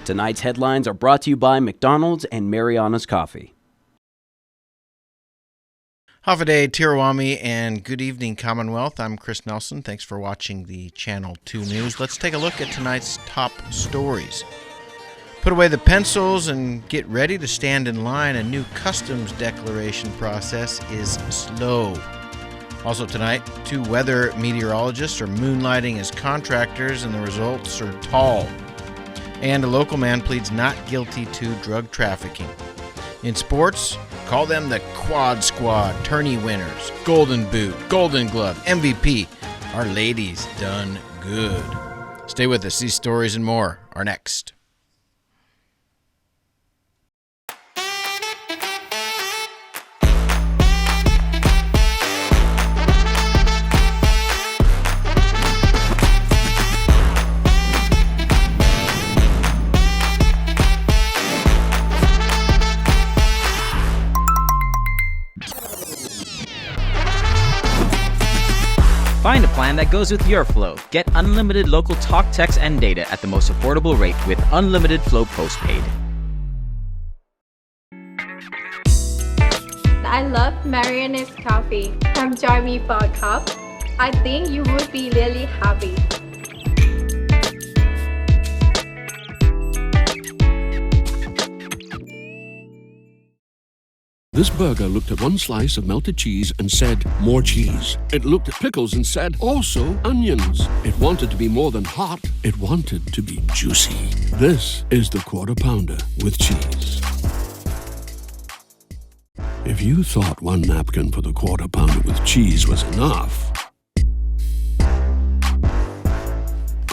Tonight's headlines are brought to you by McDonald's and Mariana's Coffee. Havaday, Tirawami, and good evening, Commonwealth. I'm Chris Nelson. Thanks for watching the Channel 2 News. Let's take a look at tonight's top stories. Put away the pencils and get ready to stand in line. A new customs declaration process is slow. Also tonight, 2 weather meteorologists are moonlighting as contractors, and the results are tall. And a local man pleads not guilty to drug trafficking. In sports, call them the Quad Squad, tourney winners, Golden Boot, Golden Glove, MVP. Our ladies done good. Stay with us. These stories and more are next. Find a plan that goes with your flow. Get unlimited local talk, text, and data at the most affordable rate with Unlimited Flow Postpaid. I love Martinez coffee. Come join me for a cup. I think you would be really happy. This burger looked at one slice of melted cheese and said, more cheese. It looked at pickles and said, also onions. It wanted to be more than hot. It wanted to be juicy. This is the Quarter Pounder with cheese. If you thought one napkin for the Quarter Pounder with cheese was enough,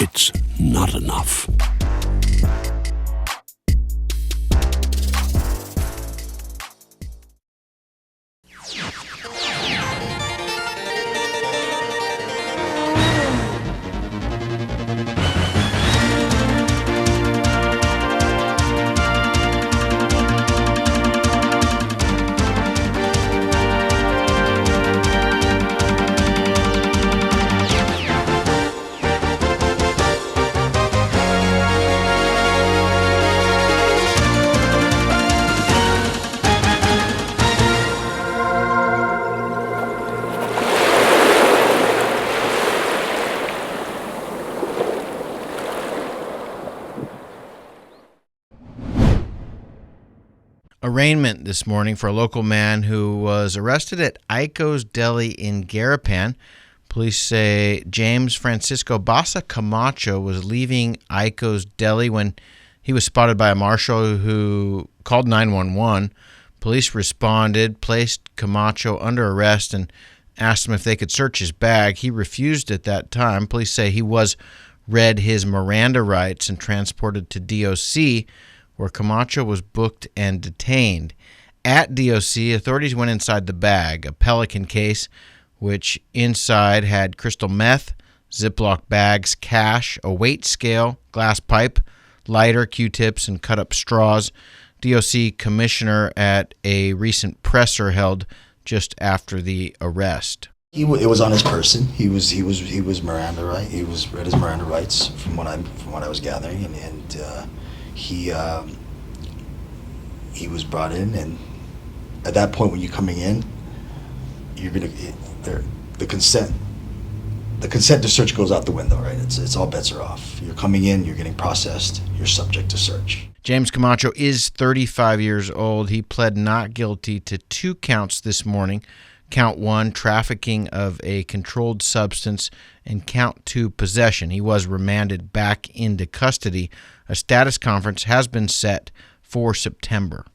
it's not enough. Arraignment this morning for a local man who was arrested at Aiko's Deli in Garapan. Police say James Francisco Basa Camacho was leaving Aiko's Deli when he was spotted by a marshal who called 911. Police responded, placed Camacho under arrest, and asked him if they could search his bag. He refused at that time. Police say he was read his Miranda rights and transported to DOC, where Camacho was booked and detained. At DOC, authorities went inside the bag, a Pelican case, which inside had crystal meth, Ziploc bags, cash, a weight scale, glass pipe, lighter, Q-tips, and cut-up straws. DOC commissioner at a recent presser held just after the arrest. It was on his person. He was Miranda right. He was read his Miranda rights from what I was gathering, and he was brought in, and at that point when you're coming in, the consent to search goes out the window, right? It's all bets are off. You're coming in, you're getting processed, you're subject to search. James Camacho is 35 years old. He pled not guilty to 2 counts this morning. Count 1, trafficking of a controlled substance, and Count 2, possession. He was remanded back into custody. A status conference has been set for September.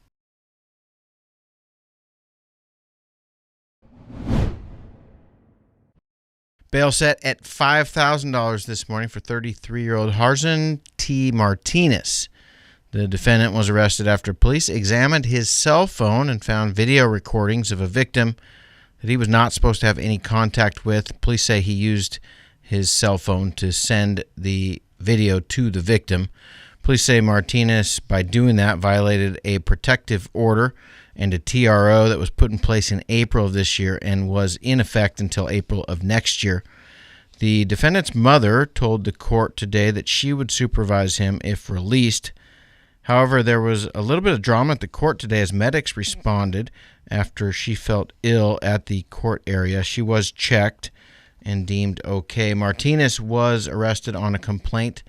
Bail set at $5,000 this morning for 33-year-old Haren T. Martinez. The defendant was arrested after police examined his cell phone and found video recordings of a victim that he was not supposed to have any contact with. Police say he used his cell phone to send the video to the victim. Police say Martinez, by doing that, violated a protective order and a TRO that was put in place in April of this year and was in effect until April of next year. The defendant's mother told the court today that she would supervise him if released. However, there was a little bit of drama at the court today as medics responded after she felt ill at the court area. She was checked and deemed okay. Martinez was arrested on a complaint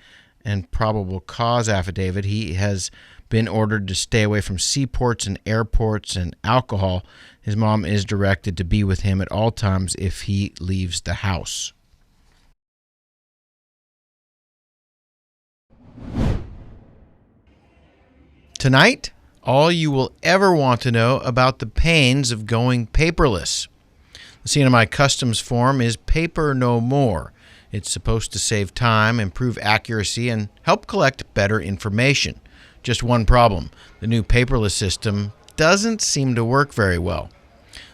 and probable cause affidavit. He has been ordered to stay away from seaports and airports and alcohol. His mom is directed to be with him at all times if he leaves the house. Tonight, all you will ever want to know about the pains of going paperless. The CNMI Customs form is paper no more. It's supposed to save time, improve accuracy, and help collect better information. Just one problem: the new paperless system doesn't seem to work very well.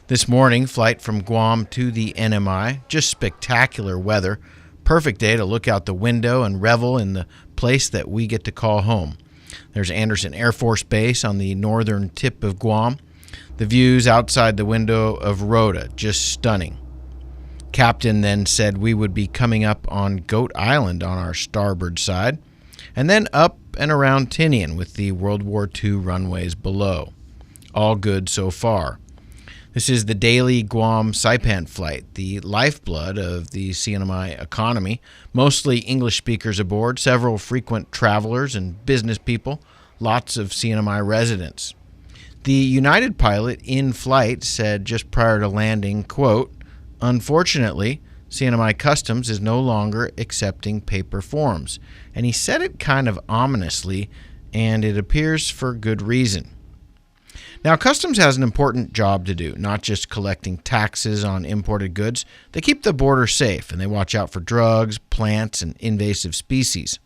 This morning, flight from Guam to the NMI, just spectacular weather. Perfect day to look out the window and revel in the place that we get to call home. There's Andersen Air Force Base on the northern tip of Guam. The views outside the window of Rota, just stunning. Captain then said we would be coming up on Goat Island on our starboard side, and then up and around Tinian with the World War II runways below. All good so far. This is the daily Guam Saipan flight, the lifeblood of the CNMI economy. Mostly English speakers aboard, several frequent travelers and business people, lots of CNMI residents. The United pilot in flight said just prior to landing, quote, "Unfortunately, CNMI Customs is no longer accepting paper forms." And he said it kind of ominously, and it appears for good reason. Now, Customs has an important job to do, not just collecting taxes on imported goods. They keep the border safe, and they watch out for drugs, plants, and invasive species.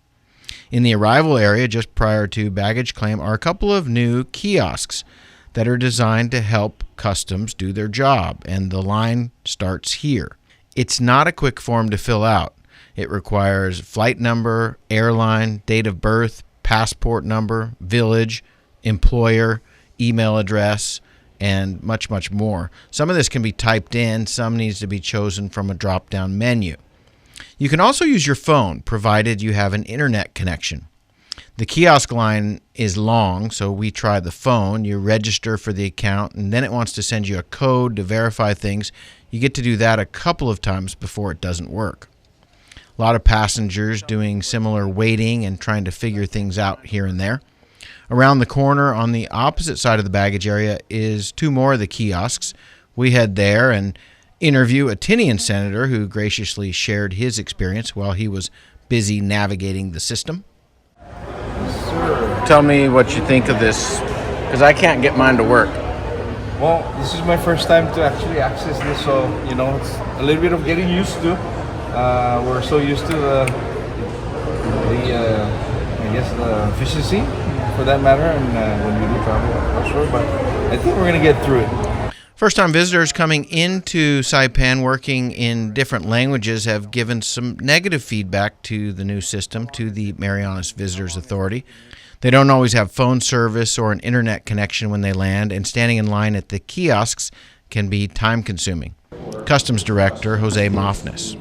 In the arrival area just prior to baggage claim are a couple of new kiosks that are designed to help Customs do their job, and the line starts here. It's not a quick form to fill out. It requires flight number, airline, date of birth, passport number, village, employer, email address, and much, much more. Some of this can be typed in. Some needs to be chosen from a drop-down menu. You can also use your phone, provided you have an internet connection. The kiosk line is long, so we try the phone. You register for the account, and then it wants to send you a code to verify things. You get to do that a couple of times before it doesn't work. A lot of passengers doing similar waiting and trying to figure things out here and there. Around the corner on the opposite side of the baggage area is two more of the kiosks. We head there and interview a Tinian senator who graciously shared his experience while he was busy navigating the system. Sir. Tell me what you think of this, because I can't get mine to work. Well, this is my first time to actually access this, so it's a little bit of getting used to. We're so used to the efficiency, for that matter, and when we do travel offshore, but I think we're going to get through it. First-time visitors coming into Saipan working in different languages have given some negative feedback to the new system, to the Marianas Visitors Authority. They don't always have phone service or an internet connection when they land, and standing in line at the kiosks can be time-consuming. Customs Director Jose Mofnes.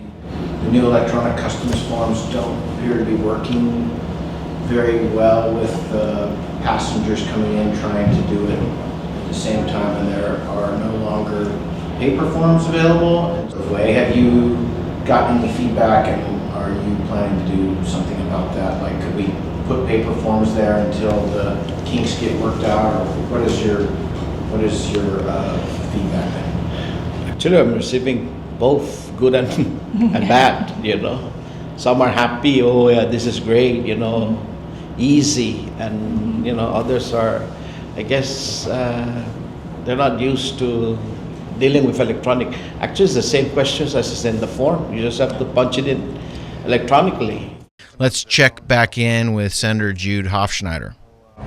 The new electronic customs forms don't appear to be working very well with passengers coming in trying to do it at the same time, and there are no longer paper forms available. Have you gotten any feedback, and are you planning to do something about that? Like, could we put paper forms there until the kinks get worked out, or what is your feedback then? Actually, I'm receiving both good and and bad. Some are happy. Oh yeah, this is great. Easy, and others are, I guess, they're not used to dealing with electronic. Actually, it's the same questions as is in the form. You just have to punch it in electronically. Let's check back in with Senator Jude Hofschneider.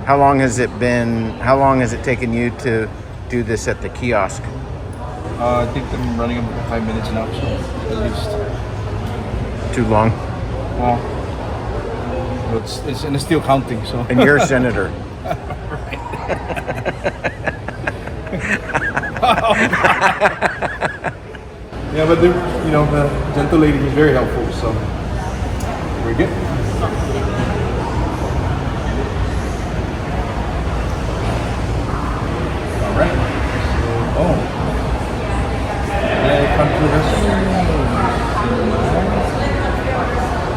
How long has it taken you to do this at the kiosk? I think I'm running about 5 minutes now, so at least. Too long? Well, it's still counting, so. And you're a senator. Yeah, but the gentle lady was very helpful, so we're good. confidence.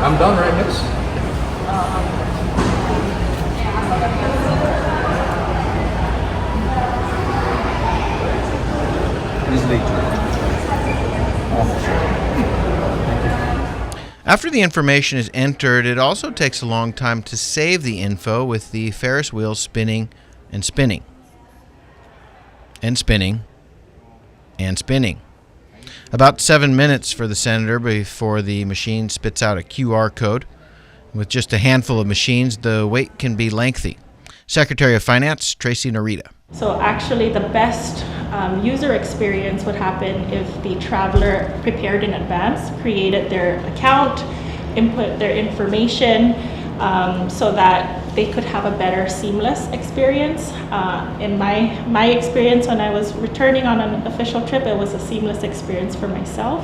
I'm done, right, Miss? Please later. After the information is entered, it also takes a long time to save the info with the Ferris wheel spinning and spinning and spinning and spinning. About 7 minutes for the senator before the machine spits out a QR code. With just a handful of machines, the wait can be lengthy. Secretary of Finance, Tracy Narita. So actually the best user experience would happen if the traveler prepared in advance, created their account, input their information, so that they could have a better seamless experience. In my experience, when I was returning on an official trip, it was a seamless experience for myself.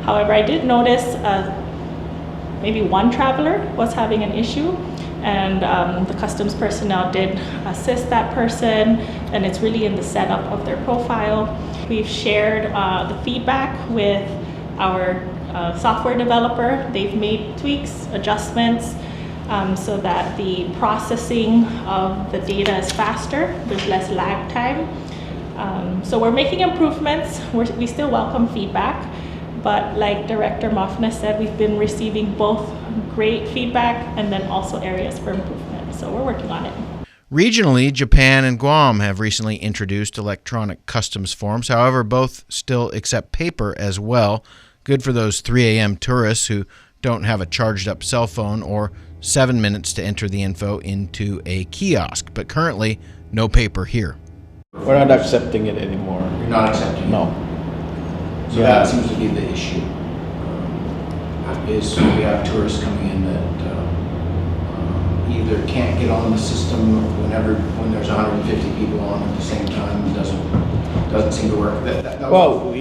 However, I did notice maybe one traveler was having an issue, and the customs personnel did assist that person, and it's really in the setup of their profile. We've shared the feedback with our software developer. They've made tweaks, adjustments, so that the processing of the data is faster, there's less lag time. So we're making improvements. We still welcome feedback, but like Director Martinez said, we've been receiving both great feedback and then also areas for improvement. So we're working on it. Regionally, Japan and Guam have recently introduced electronic customs forms. However, both still accept paper as well. Good for those 3 a.m. tourists who don't have a charged up cell phone or 7 minutes to enter the info into a kiosk. But currently, no paper here. We're not accepting it anymore. You're not accepting it? No. So that seems to be the issue. Is we have tourists coming in that either can't get on the system when there's 150 people on at the same time. It doesn't seem to work. That was the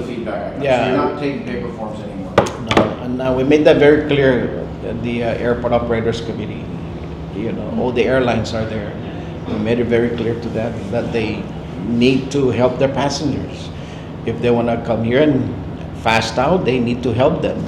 feedback I got. Yeah. So you're not taking paper forms anymore. No, and we made that very clear at the Airport Operators Committee. All the airlines are there. We made it very clear to them that they need to help their passengers. If they want to come here and fast out, they need to help them.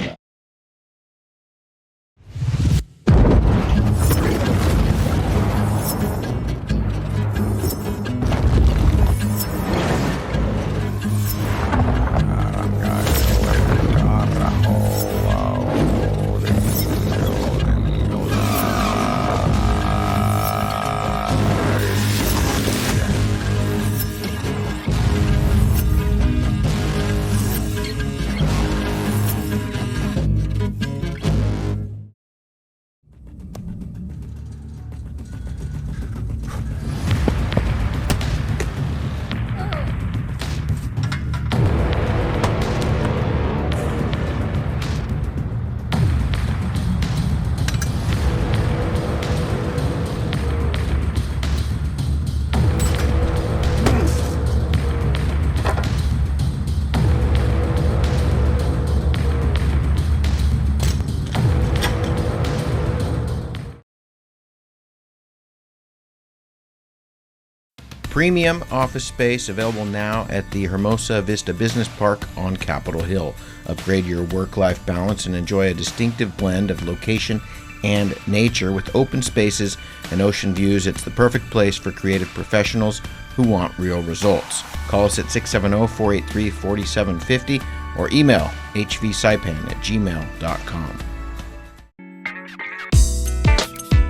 Premium office space available now at the Hermosa Vista Business Park on Capitol Hill. Upgrade your work-life balance and enjoy a distinctive blend of location and nature with open spaces and ocean views. It's the perfect place for creative professionals who want real results. Call us at 670-483-4750 or email hvsaipan@gmail.com.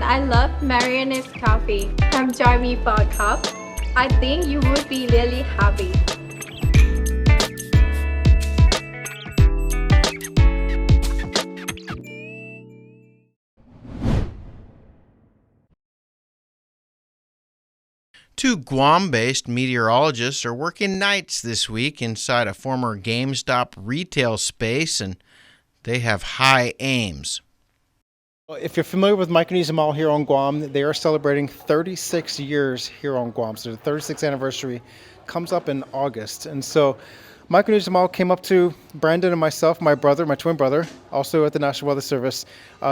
I love Martinez coffee. Come join me for a cup. I think you would be really happy. Two Guam-based meteorologists are working nights this week inside a former GameStop retail space, and they have high aims. If you're familiar with Micronesian Mall here on Guam, they are celebrating 36 years here on Guam. So the 36th anniversary comes up in August. And so Micronesian Mall came up to Brandon and myself, my brother, my twin brother, also at the National Weather Service.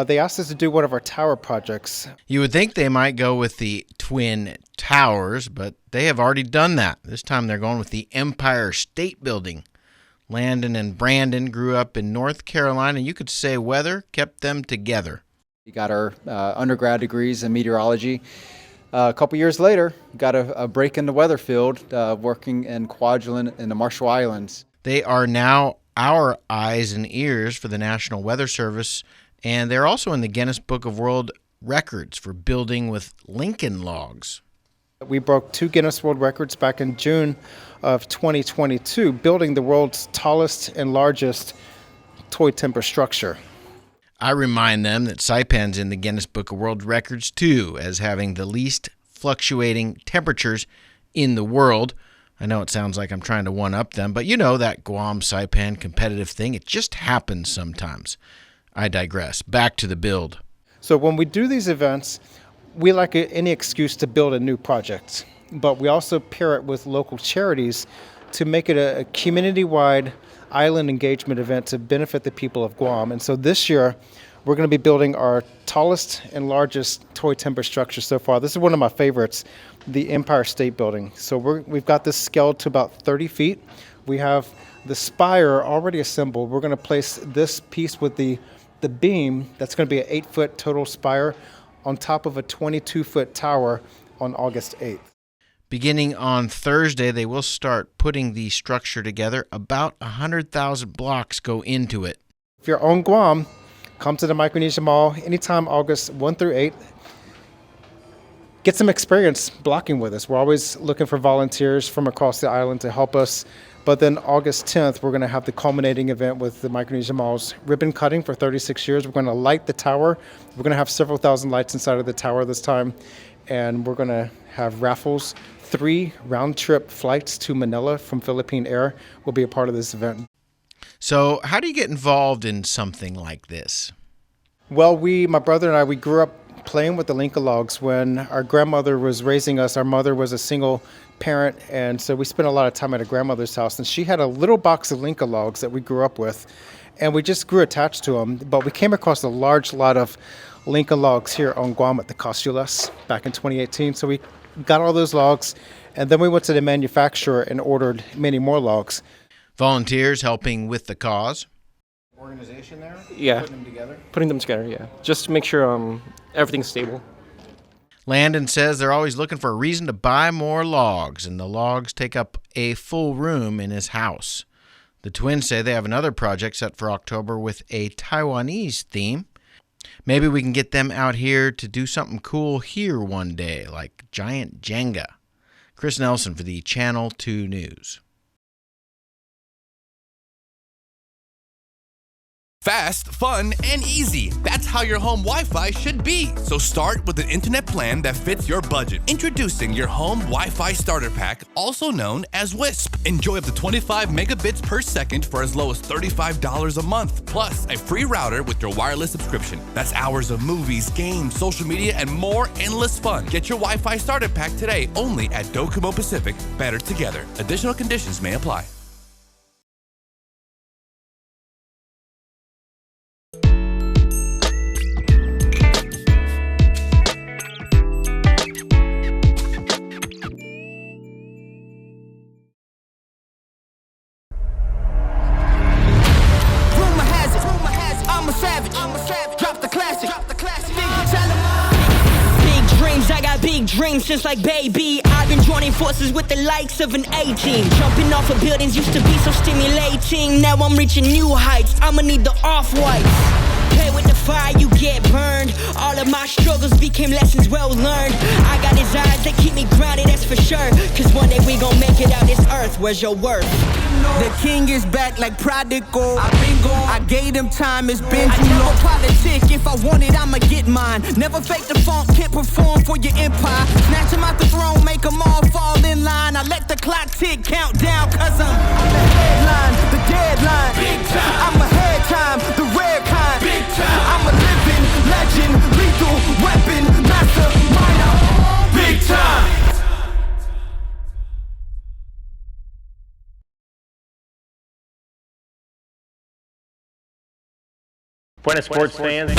They asked us to do one of our tower projects. You would think they might go with the Twin Towers, but they have already done that. This time they're going with the Empire State Building. Landon and Brandon grew up in North Carolina. You could say weather kept them together. We got our undergrad degrees in meteorology. A couple years later, got a break in the weather field, working in Kwajalein in the Marshall Islands. They are now our eyes and ears for the National Weather Service, and they're also in the Guinness Book of World Records for building with Lincoln logs. We broke 2 Guinness World Records back in June of 2022, building the world's tallest and largest toy timber structure. I remind them that Saipan's in the Guinness Book of World Records, too, as having the least fluctuating temperatures in the world. I know it sounds like I'm trying to one-up them, but you know that Guam Saipan competitive thing. It just happens sometimes. I digress. Back to the build. So when we do these events, we like any excuse to build a new project, but we also pair it with local charities to make it a community-wide island engagement event to benefit the people of Guam. And so this year, we're going to be building our tallest and largest toy timber structure so far. This is one of my favorites, the Empire State Building. So we've got this scaled to about 30 feet. We have the spire already assembled. We're going to place this piece with the beam, that's going to be an 8-foot total spire, on top of a 22-foot tower on August 8th. Beginning on Thursday, they will start putting the structure together. About 100,000 blocks go into it. If you're on Guam, come to the Micronesia Mall anytime August 1 through 8. Get some experience blocking with us. We're always looking for volunteers from across the island to help us. But then August 10th, we're going to have the culminating event with the Micronesia Mall's ribbon cutting for 36 years. We're going to light the tower. We're going to have several thousand lights inside of the tower this time. And we're going to have raffles. 3 round-trip flights to Manila from Philippine Air will be a part of this event. So how do you get involved in something like this? Well, my brother and I, we grew up playing with the Lincoln logs when our grandmother was raising us. Our mother was a single parent, and so we spent a lot of time at her grandmother's house, and she had a little box of Lincoln logs that we grew up with, and we just grew attached to them. But we came across a large lot of Lincoln logs here on Guam at the Costulas back in 2018, so we got all those logs, and then we went to the manufacturer and ordered many more logs. Volunteers helping with the cause. Organization there? Yeah. Putting them together, yeah. Just to make sure everything's stable. Landon says they're always looking for a reason to buy more logs, and the logs take up a full room in his house. The twins say they have another project set for October with a Taiwanese theme. Maybe we can get them out here to do something cool here one day, like giant Jenga. Chris Nelson for the Channel 2 News. Fast, fun, and easy. That's how your home Wi-Fi should be. So start with an internet plan that fits your budget. Introducing your home Wi-Fi starter pack, also known as WISP. Enjoy up to 25 megabits per second for as low as $35 a month. Plus, a free router with your wireless subscription. That's hours of movies, games, social media, and more endless fun. Get your Wi-Fi starter pack today only at Docomo Pacific. Better together. Additional conditions may apply. Dreams since like baby, I've been joining forces with the likes of an A-team. Jumping off of buildings used to be so stimulating. Now I'm reaching new heights, I'ma need the off-whites. Play with the fire, you get burned. All of my struggles became lessons well learned. I got desires that keep me grounded, that's for sure. Cause one day we gon' make it out this earth, where's your worth? The king is back like prodigal. I've been gone, I gave him time, it's been too long. Politic, if I want it, I'ma get mine. Never fake the funk, can't perform for your empire. Snatch him out the throne, make them all fall in line. I let the clock tick, count down, cause I'm the headline, the deadline. Big time. I'm ahead time, the rare kind. Big time. I'm a living legend, lethal weapon, mastermind. Big time. Buenas sports fans.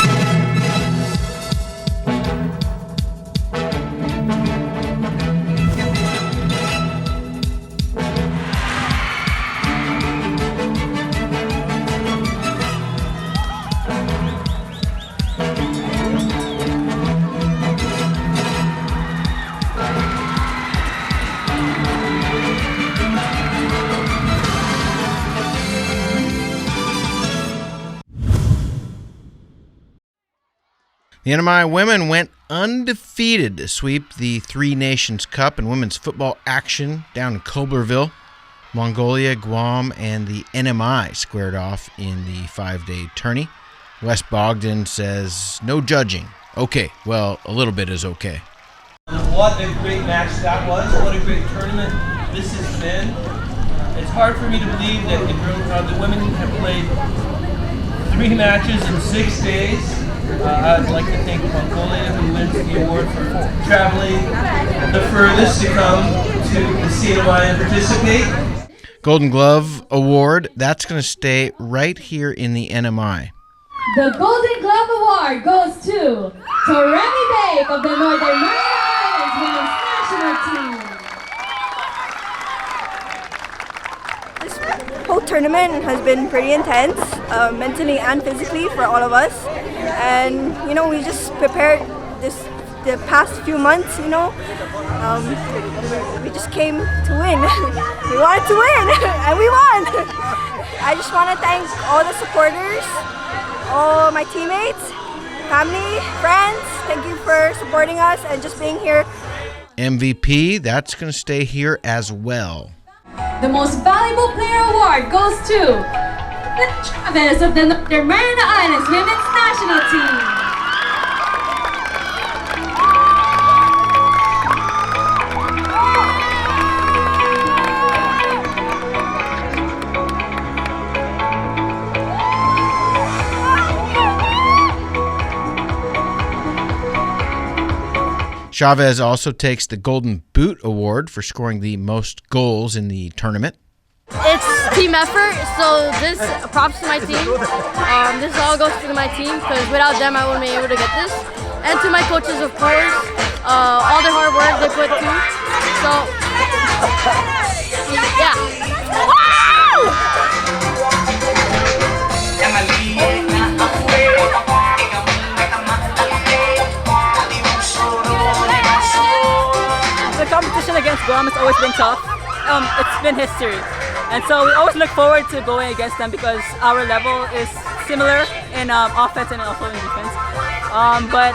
The NMI women went undefeated to sweep the Three Nations Cup in women's football action down in Cobblerville. Mongolia, Guam, and the NMI squared off in the 5-day tourney. Wes Bogdan says, no judging. Okay, well, a little bit is okay. What a great match that was. What a great tournament this has been. It's hard for me to believe that the women have played 3 matches in 6 days. I'd like to thank Mongolia, who wins the award for traveling the furthest to come to the CNY and participate. Golden Glove Award, that's going to stay right here in the NMI. The Golden Glove Award goes to Remy Bake of the Northern Mariana Islands Women's National Team. This whole tournament has been pretty intense, mentally and physically for all of us. And, you know, we just prepared the past few months, you know. We just came to win. We wanted to win, and we won. I just want to thank all the supporters, all my teammates, family, friends. Thank you for supporting us and just being here. MVP, that's going to stay here as well. The Most Valuable Player Award goes to the Chavez of the Northern Mariana Islands Women's National Team. Chavez also takes the Golden Boot Award for scoring the most goals in the tournament. It's team effort, so this props to my team. This all goes to my team because without them I wouldn't be able to get this. And to my coaches, of course, all the hard work they put through. So, yeah. The competition against Guam has always been tough. It's been history. And so we always look forward to going against them because our level is similar in offense and also in defense. But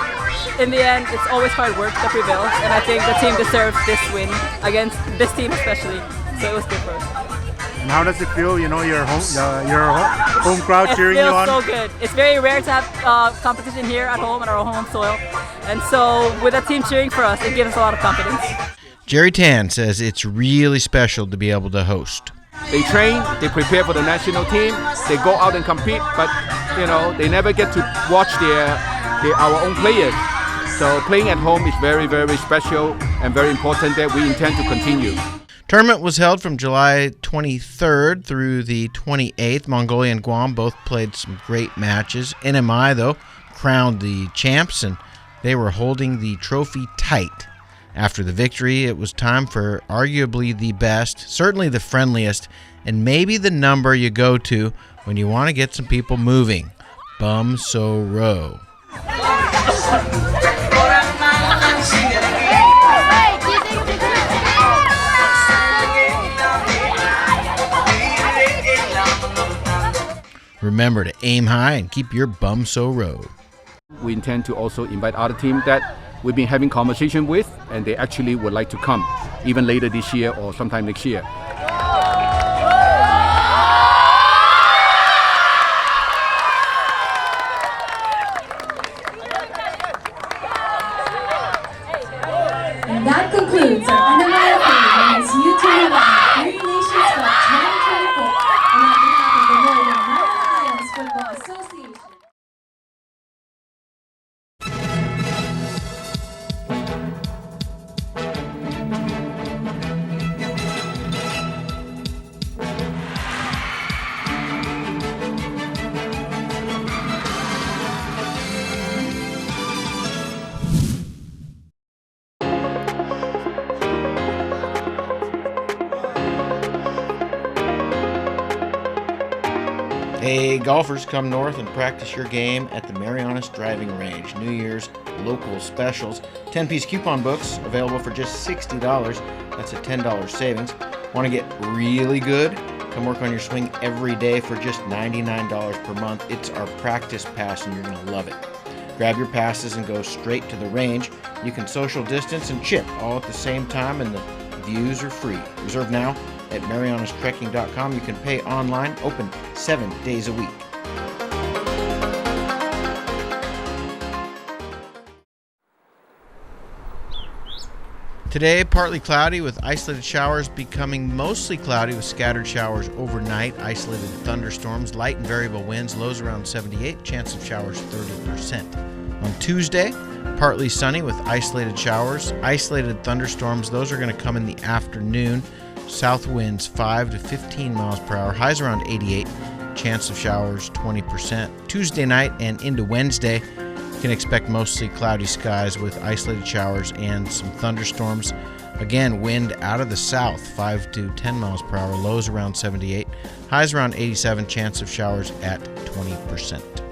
in the end, it's always hard work that prevails, and I think the team deserves this win against this team especially. So it was good for us. And how does it feel? You know, your home crowd cheering you on. It feels so good. It's very rare to have competition here at home on our home soil, and so with the team cheering for us, it gives us a lot of confidence. Jerry Tan says it's really special to be able to host. They train, they prepare for the national team, they go out and compete, but you know they never get to watch our own players. So playing at home is very, very special and very important that we intend to continue. Tournament was held from July 23rd through the 28th. Mongolia and Guam both played some great matches. NMI, though, crowned the champs, and they were holding the trophy tight. After the victory, it was time for arguably the best, certainly the friendliest, and maybe the number you go to when you want to get some people moving. Bum So Row. Remember to aim high and keep your bum so row. We intend to also invite other teams that we've been having conversation with, and they actually would like to come, even later this year or sometime next year. And that concludes our NMI Women's U21 Three Nations Cup 2024. And on behalf of the Northern Mariana Islands Football Association. Hey, golfers, come north and practice your game at the Marianas Driving Range. New Year's local specials. 10-piece coupon books available for just $60. That's a $10 savings. Want to get really good? Come work on your swing every day for just $99 per month. It's our practice pass and you're going to love it. Grab your passes and go straight to the range. You can social distance and chip all at the same time, and the views are free. Reserve now at marianastrekking.com. You can pay online, open 7 days a week. Today, partly cloudy with isolated showers becoming mostly cloudy with scattered showers overnight, isolated thunderstorms, light and variable winds, lows around 78, chance of showers 30%. On Tuesday, partly sunny with isolated showers, isolated thunderstorms. Those are going to come in the afternoon. South winds 5 to 15 miles per hour, highs around 88, chance of showers 20%. Tuesday night and into Wednesday, you can expect mostly cloudy skies with isolated showers and some thunderstorms. Again, wind out of the south, 5 to 10 miles per hour, lows around 78, highs around 87, chance of showers at 20%.